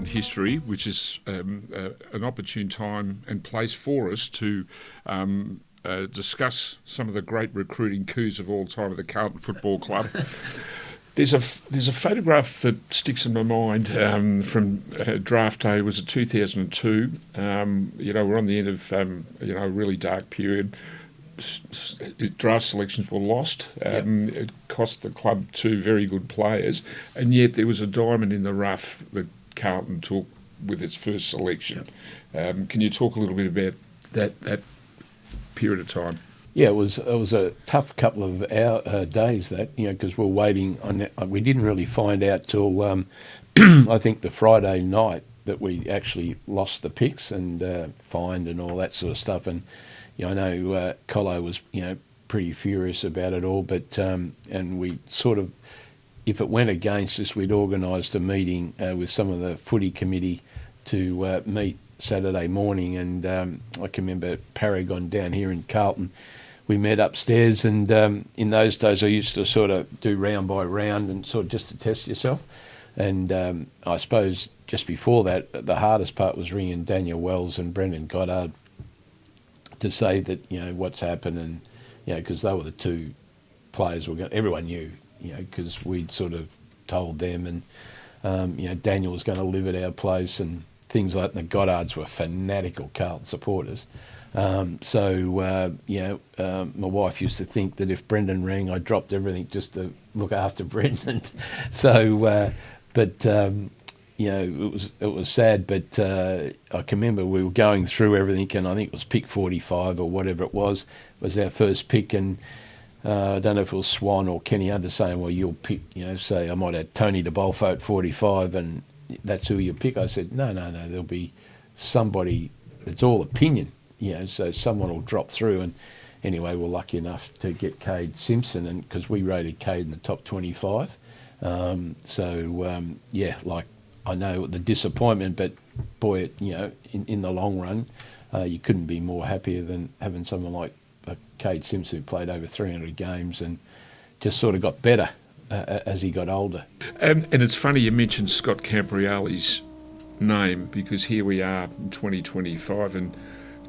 history, which is an opportune time and place for us to discuss some of the great recruiting coups of all time of the Carlton Football Club. There's a photograph that sticks in my mind from draft day. It was 2002. We're on the end of a really dark period. Draft selections were lost. It cost the club two very good players, and yet there was a diamond in the rough that Carlton took with its first selection. Can you talk a little bit about that period of time? Yeah, it was a tough couple of days that, because we're waiting on that. We didn't really find out till I think the Friday night that we actually lost the picks and fined and all that sort of stuff. And I know Colo was pretty furious about it all, but and we sort of, if it went against us, we'd organised a meeting with some of the footy committee to meet Saturday morning, and I can remember Paragon down here in Carlton. We met upstairs, and in those days I used to sort of do round by round and sort of just to test yourself. And I suppose just before that, the hardest part was ringing Daniel Wells and Brendan Goddard to say that, what's happened, and, because they were the two players everyone knew, because we'd sort of told them, and, Daniel was going to live at our place and things like that. And the Goddards were fanatical Carlton supporters. My wife used to think that if Brendan rang, I dropped everything just to look after Brendan. It was sad, but I can remember we were going through everything, and I think it was pick 45 or whatever it was our first pick, and I don't know if it was Swan or Kenny Hunter saying, well, you'll pick, say I might have Tony De Bolfo at 45, and that's who you pick. I said, no, there'll be somebody that's all opinion. So someone will drop through. And anyway, we're lucky enough to get Kade Simpson, and because we rated Kade in the top 25. I know the disappointment, but boy, in the long run, you couldn't be more happier than having someone like Kade Simpson who played over 300 games and just sort of got better as he got older. And it's funny you mentioned Scott Camporeale's name, because here we are in 2025 and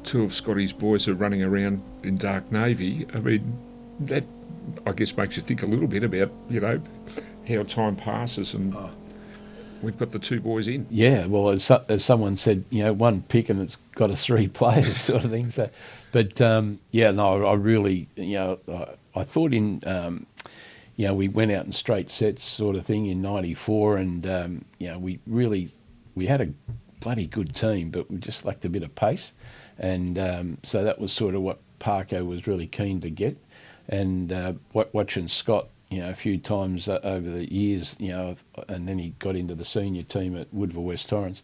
two of Scotty's boys are running around in dark navy. I mean, that, I guess, makes you think a little bit about, how time passes, and we've got the two boys in. Yeah, well, as someone said, one pick and it's got us three players sort of thing. So, but, I really, I thought we went out in straight sets sort of thing in 94, and, we had a bloody good team, but we just lacked a bit of pace. And so that was sort of what Parko was really keen to get. And watching Scott, a few times over the years, and then he got into the senior team at Woodville West Torrens.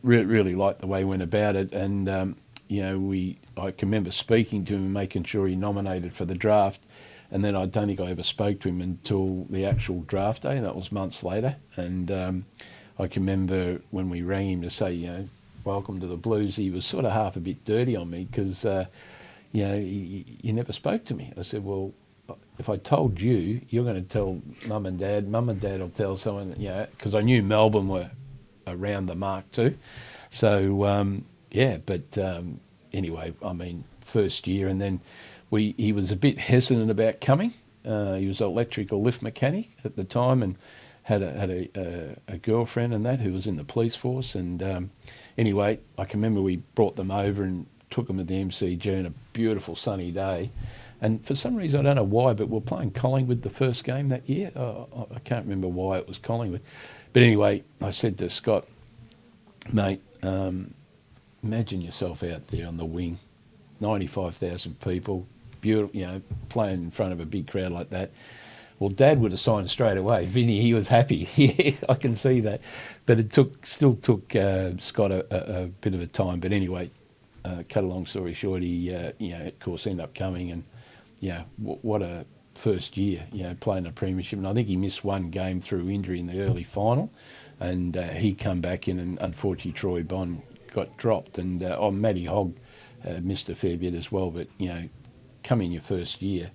Really liked the way he went about it. And, I can remember speaking to him and making sure he nominated for the draft. And then I don't think I ever spoke to him until the actual draft day, and that was months later. And I can remember when we rang him to say, welcome to the Blues, he was sort of half a bit dirty on me because, you never spoke to me. I said, well, if I told you, you're going to tell Mum and Dad. Mum and Dad will tell someone, because I knew Melbourne were around the mark too. So, anyway, I mean, first year, and then he was a bit hesitant about coming. He was an electrical lift mechanic at the time and had a girlfriend and that who was in the police force. And anyway, I can remember we brought them over and took them to the MCG on a beautiful sunny day. And for some reason, I don't know why, but we're playing Collingwood the first game that year. I can't remember why it was Collingwood. But anyway, I said to Scott, mate, imagine yourself out there on the wing, 95,000 people, beautiful, playing in front of a big crowd like that. Well, Dad would have signed straight away. Vinny, he was happy. Yeah, I can see that. But it still took Scott a bit of a time. But anyway, cut a long story short, he, of course, ended up coming, and what a first year, playing a premiership. And I think he missed one game through injury in the early final, and he come back in, and unfortunately Troy Bond got dropped, and Matty Hogg missed a fair bit as well. But come in your first year,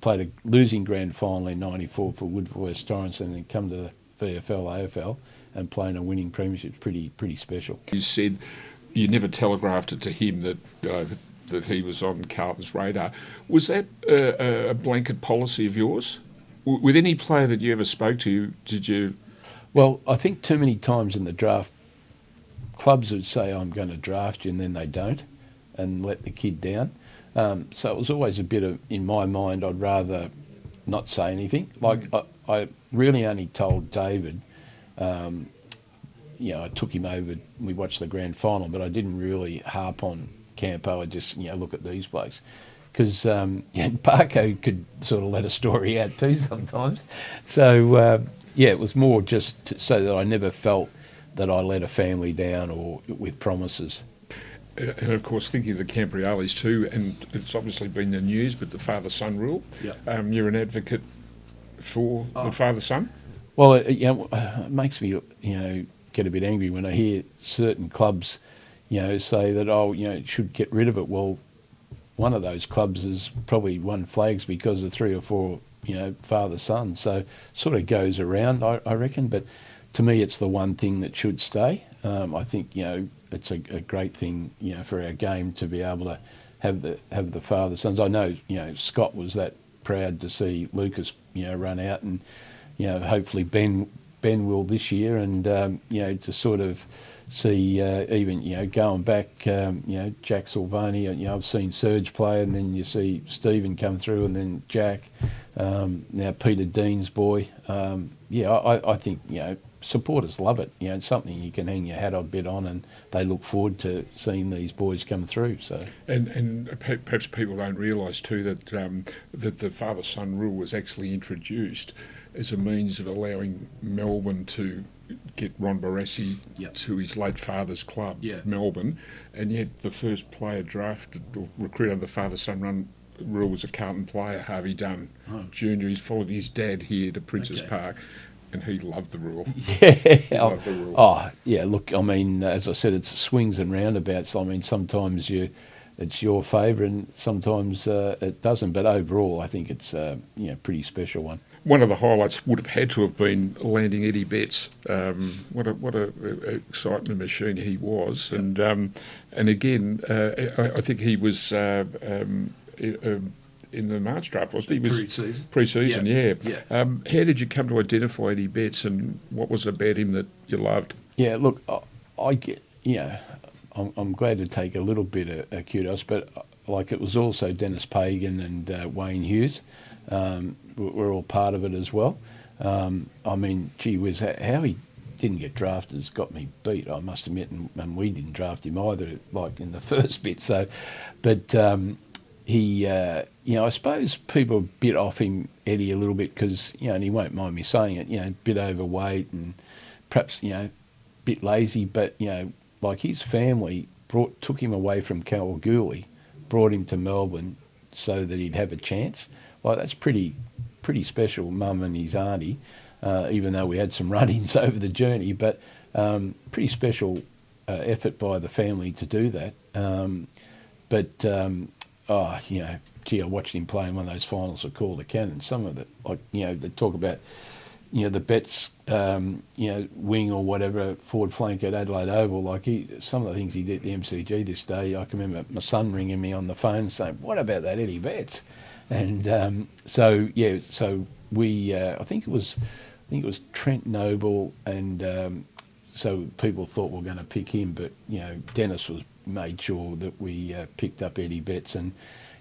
played a losing grand final in '94 for Woodville West Torrens, and then come to the VFL, AFL, and playing a winning premiership is pretty special. You said you never telegraphed it to him that he was on Carlton's radar. Was that a blanket policy of yours? With any player that you ever spoke to, did you? Well, I think too many times in the draft, clubs would say, I'm going to draft you, and then they don't, and let the kid down. So it was always a bit of, in my mind, I'd rather not say anything. Like, I really only told David, I took him over, we watched the grand final, but I didn't really harp on Campo. I just, look at these blokes. Because Parko could sort of let a story out too sometimes. So, it was more just so that I never felt that I let a family down or with promises. And of course, thinking of the Camporeales too, and it's obviously been the news, but the father-son rule. Yep. You're an advocate for the father-son? Well, it makes me, get a bit angry when I hear certain clubs, say that, it should get rid of it. Well, one of those clubs has probably won flags because of 3 or 4, father-son. So sort of goes around, I reckon. But to me, it's the one thing that should stay. I think, it's a great thing, for our game to be able to have the father-sons. I know, Scott was that proud to see Lucas, run out, and, hopefully Ben will this year, and, to sort of see even, going back, Jack Silvani, I've seen Serge play, and then you see Stephen come through, and then Jack, now Peter Dean's boy. I think, supporters love it. It's something you can hang your hat a bit on, and they look forward to seeing these boys come through. So, and perhaps people don't realise too that that the father-son rule was actually introduced as a means of allowing Melbourne to get Ron Barassi to his late father's club, Melbourne, and yet the first player drafted or recruited under the father-son rule was a Carlton player, Harvey Dunn Jr. He's followed his dad here to Princes Park. And he loved the rule. Look, I mean, as I said, it's swings and roundabouts. I mean, sometimes it's your favour, and sometimes it doesn't. But overall, I think it's pretty special one. One of the highlights would have had to have been landing Eddie Betts. What a excitement machine he was, and again, I think he was. In the March draft, wasn't he? Pre-season, yeah. How did you come to identify Eddie Betts, and what was it about him that you loved? Yeah, look, I get, I'm glad to take a little bit of kudos, but like it was also Dennis Pagan and Wayne Hughes. We're all part of it as well. I mean, gee whiz, how he didn't get drafted has got me beat, I must admit, and we didn't draft him either, like in the first bit. So, but he, I suppose people bit off him, Eddie, a little bit because, and he won't mind me saying it, a bit overweight and perhaps, bit lazy, but, like his family took him away from Kalgoorlie, brought him to Melbourne so that he'd have a chance. Like, that's pretty special, Mum and his auntie, even though we had some run-ins over the journey, but pretty special effort by the family to do that. I watched him play in one of those finals of Calder Cannon. Some of it, like, they talk about, the Betts, wing or whatever, forward flank at Adelaide Oval. Like, some of the things he did at the MCG this day, I can remember my son ringing me on the phone saying, "What about that Eddie Betts?" And so we, I think it was Trent Noble, and so people thought we were going to pick him, but Dennis made sure that we picked up Eddie Betts, and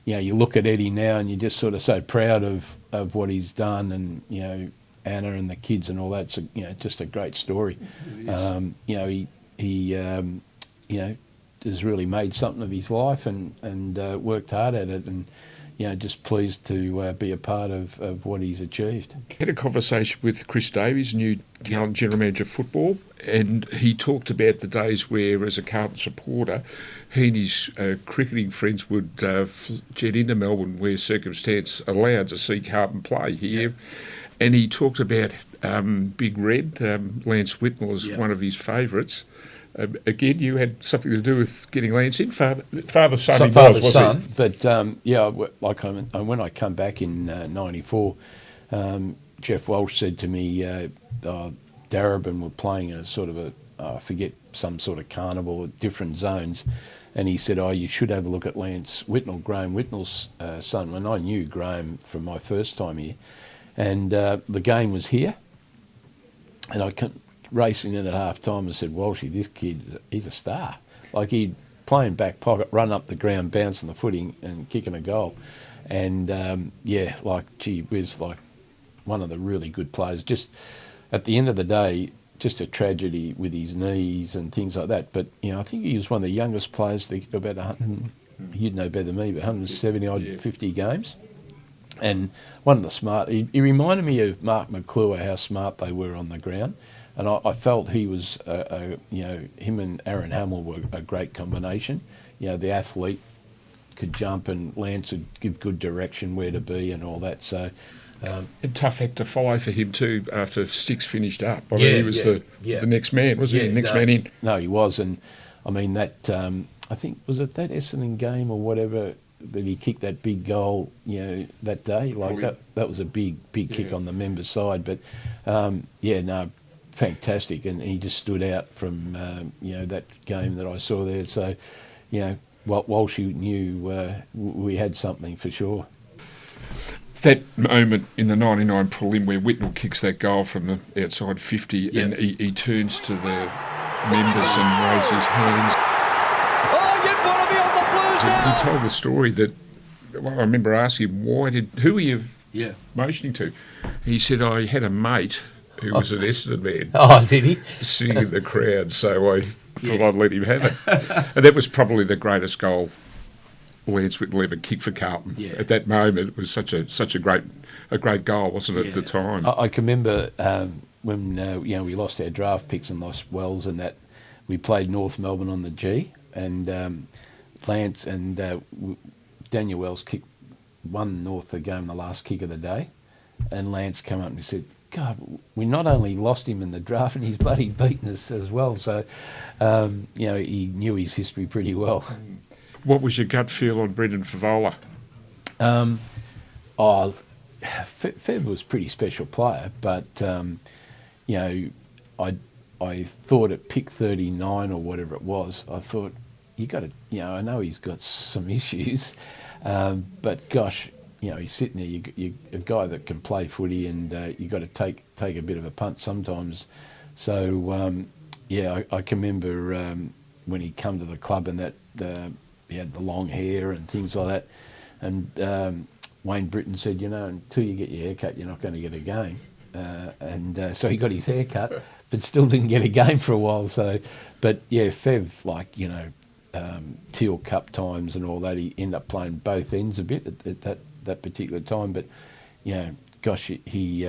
you look at Eddie now and you're just sort of so proud of what he's done, and Anna and the kids and all that. So just a great story. He has really made something of his life and worked hard at it, and just pleased to be a part of what he's achieved. I had a conversation with Chris Davies, new Carlton General Manager of Football, and he talked about the days where, as a Carlton supporter, he and his cricketing friends would jet into Melbourne where circumstance allowed to see Carlton play here. And he talked about Big Red, Lance Whitnall, as one of his favourites. Again, you had something to do with getting Lance in, father-son. Father-son, but when I come back in '94, Jeff Walsh said to me, Darebin were playing a sort of I forget, some sort of carnival at different zones. And he said, you should have a look at Lance Whitnall, Graham Whitnall's son. When I knew Graham from my first time here. And the game was here. And I kept racing in at half time and said, Walshy, this kid, he's a star. Like, he'd playing back pocket, run up the ground, bouncing the footing and kicking a goal. And, gee whiz, like one of the really good players. Just at the end of the day, just a tragedy with his knees and things like that. But, I think he was one of the youngest players to get about 100, you'd know better than me, but 170-odd, 50 games. And one of the smart, he reminded me of Mark McClure, how smart they were on the ground. And I felt he was, him and Aaron Hamill were a great combination. The athlete could jump and Lance would give good direction where to be and all that. So, a tough act to follow for him too after Sticks finished up. I mean, he was the next man, wasn't he? Next man in. No, he was. And I mean, that, I think, was it that Essendon game or whatever that he kicked that big goal, that day? Like, that was a big kick on the members' side. But, fantastic. And he just stood out from, that game that I saw there. So, Walshy knew we had something for sure. That moment in the 99 prelim where Whitnall kicks that goal from the outside 50 and he turns to the members and raises his hands. Oh, you'd want to be on the Blues now! He told the story that, I remember asking him, who were you motioning to? He said, I had a mate who was an Essendon man. Oh, did he? Sitting in the crowd, so I thought I'd let him have it. And that was probably the greatest goal Lance Whitnall ever kicked for Carlton. Yeah. At that moment, it was such a great goal, wasn't it, at the time? I can remember when we lost our draft picks and lost Wells, and that we played North Melbourne on the G, and Lance and Daniel Wells won North the game, the last kick of the day, and Lance came up and he said, God, we not only lost him in the draft, and he's bloody beaten us as well. So, he knew his history pretty well. What was your gut feel on Brendan Fevola? Fev was a pretty special player, but I thought at pick 39 or whatever it was, I thought you got to, I know he's got some issues, but gosh, he's sitting there. You a guy that can play footy, and you got to take a bit of a punt sometimes. So I can remember when he come to the club and that. He had the long hair and things like that. And Wayne Britton said, until you get your hair cut, you're not going to get a game. So he got his hair cut, but still didn't get a game for a while. So, but Fev, Teal Cup times and all that, he ended up playing both ends a bit at that particular time. But, he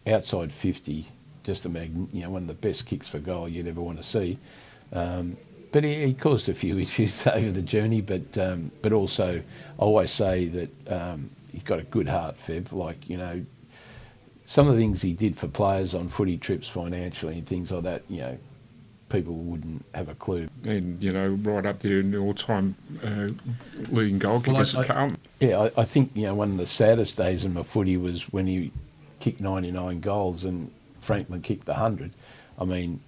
outside 50, just one of the best kicks for goal you'd ever want to see. But he caused a few issues over the journey, but also I always say that he's got a good heart, Fev. Some of the things he did for players on footy trips financially and things like that, people wouldn't have a clue. And, right up there in the all-time leading goal kickers at Carlton. Yeah, I think, one of the saddest days in my footy was when he kicked 99 goals and Franklin kicked the 100. I mean,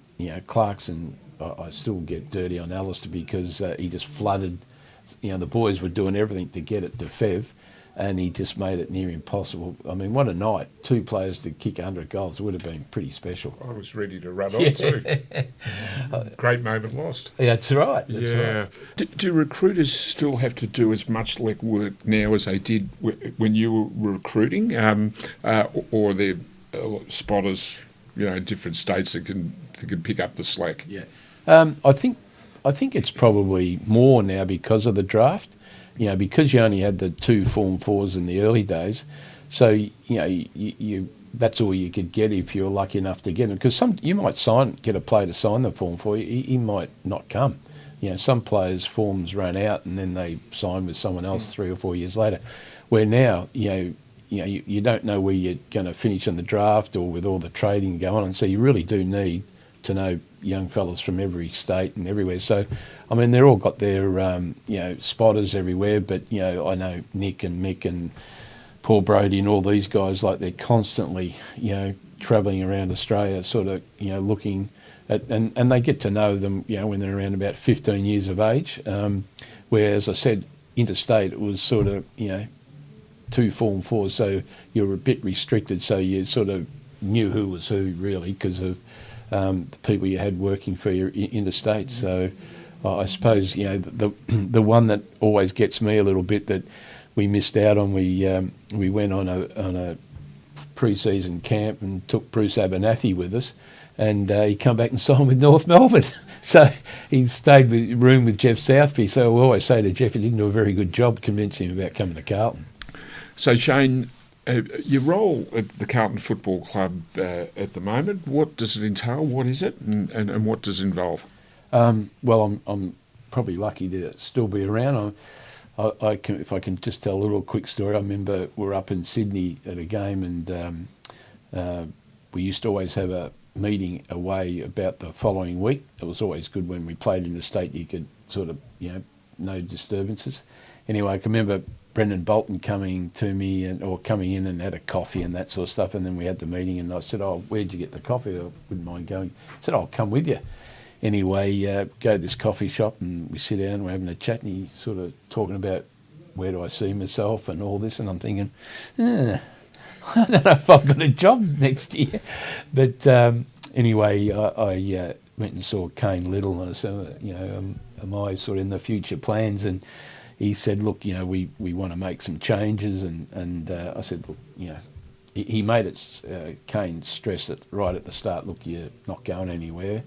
Clarkson... I still get dirty on Alistair because he just flooded. The boys were doing everything to get it to Fev, and he just made it near impossible. I mean, what a night. 2 players to kick 100 goals would have been pretty special. I was ready to run on too. Great moment lost. Yeah, that's right. Right. Do recruiters still have to do as much legwork now as they did when you were recruiting, or are there spotters, in different states that can pick up the slack? Yeah. I think it's probably more now because of the draft, because you only had the 2 Form 4s in the early days. So, you that's all you could get if you were lucky enough to get him. Because you might get a player to sign the Form 4, he might not come. Some players' forms run out and then they sign with someone else 3 or 4 years later. Where now, you don't know where you're going to finish in the draft or with all the trading going on. So you really do need to know young fellas from every state and everywhere. So, I mean, they're all got their, spotters everywhere, but, I know Nick and Mick and Paul Brody and all these guys, they're constantly, travelling around Australia, sort of, looking at, and they get to know them, when they're around about 15 years of age. Where, as I said, interstate, it was sort of, 2 Form 4s, so you were a bit restricted, so you sort of knew who was who, really, because of the people you had working for you interstate. So I suppose, the one that always gets me a little bit that we missed out on, we went on a pre-season camp and took Bruce Abernathy with us, and he come back and signed with North Melbourne. So he stayed with room with Jeff Southby. So we always say to Jeff, he didn't do a very good job convincing him about coming to Carlton. So Shane, your role at the Carlton Football Club at the moment, what does it entail? What is it, and what does it involve? Well, I'm probably lucky to still be around. If I can just tell a little quick story. I remember we were up in Sydney at a game, and we used to always have a meeting away about the following week. It was always good when we played in the state. You could sort of, no disturbances. Anyway, I can remember Brendan Bolton coming to me or coming in and had a coffee and that sort of stuff, and then we had the meeting, and I said, "Oh, where'd you get the coffee? I wouldn't mind going." He said, "I'll come with you." Anyway, go to this coffee shop and we sit down, we're having a chat, and he's sort of talking about where do I see myself and all this, and I'm thinking, I don't know if I've got a job next year. But anyway, I went and saw Kane Little, and I said, am I sort of in the future plans? And he said, look, we want to make some changes, and I said, look, he made it, Kane stressed it right at the start, look, you're not going anywhere.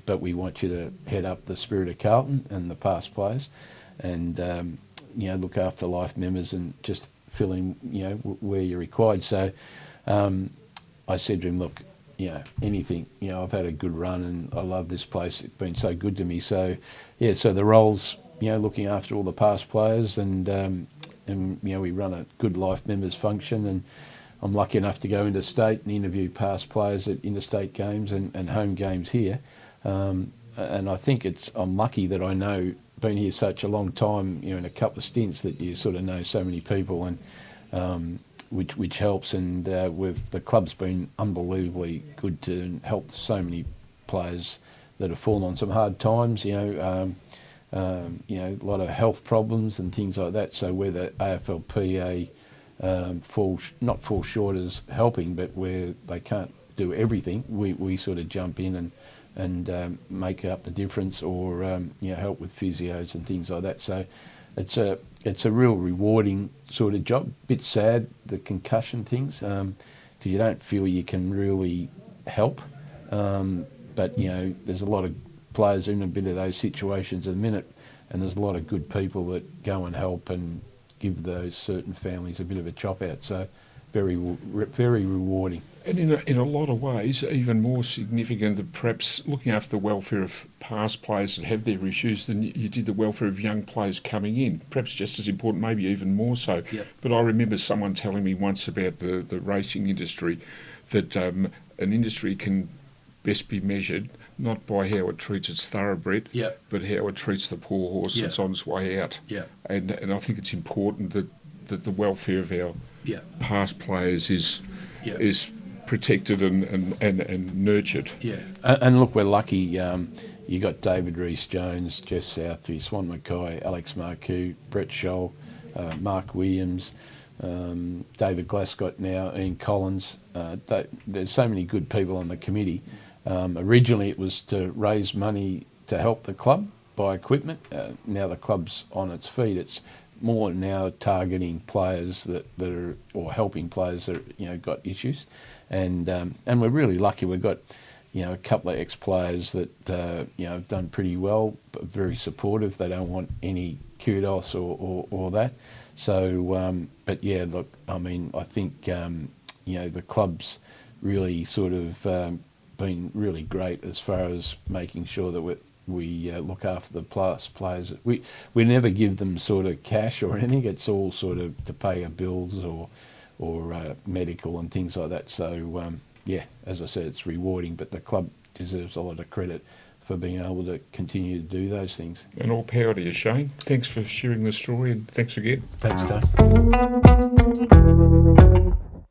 But we want you to head up the spirit of Carlton and the past players, and look after life members and just fill in where you're required. So I said to him, look, anything, I've had a good run and I love this place. It's been so good to me. So so the roles, looking after all the past players, and we run a good life members function, and I'm lucky enough to go interstate and interview past players at interstate games and home games here. And I think I'm lucky that I know, been here such a long time, in a couple of stints, that you sort of know so many people, and which helps. And the club's been unbelievably good to help so many players that have fallen on some hard times, a lot of health problems and things like that. So where the AFLPA not fall short as helping, but where they can't do everything, we sort of jump in and make up the difference, or help with physios and things like that. So it's a real rewarding sort of job. Bit sad, the concussion things, because you don't feel you can really help, but there's a lot of players in a bit of those situations at the minute, and there's a lot of good people that go and help and give those certain families a bit of a chop out. So very rewarding. And in a lot of ways, even more significant than perhaps looking after the welfare of past players that have their issues than you did the welfare of young players coming in. Perhaps just as important, maybe even more so. Yep. But I remember someone telling me once about the racing industry, that an industry can best be measured not by how it treats its thoroughbred, Yep. but how it treats the poor horse Yep. that's on its way out. Yep. And I think it's important that the welfare of our past players is protected and nurtured. Yeah, and look, we're lucky. You got David Rees-Jones, Jeff Southby, Swan Mackay, Alex Marcoux, Brett Scholl, Mark Williams, David Glascott now, Ian Collins. There's so many good people on the committee. Originally it was to raise money to help the club buy equipment. Now the club's on its feet. It's more now targeting players that are, or helping players that got issues, and we're really lucky. We've got a couple of ex-players that have done pretty well, but very supportive. They don't want any kudos or that. So, but yeah, look, I mean, I think the club's really sort of been really great as far as making sure that we look after the players. We never give them sort of cash or anything. It's all sort of to pay our bills or medical and things like that. So as I said, it's rewarding, but the club deserves a lot of credit for being able to continue to do those things. And all power to you, Shane. Thanks for sharing the story, and thanks again. Thanks, Tony.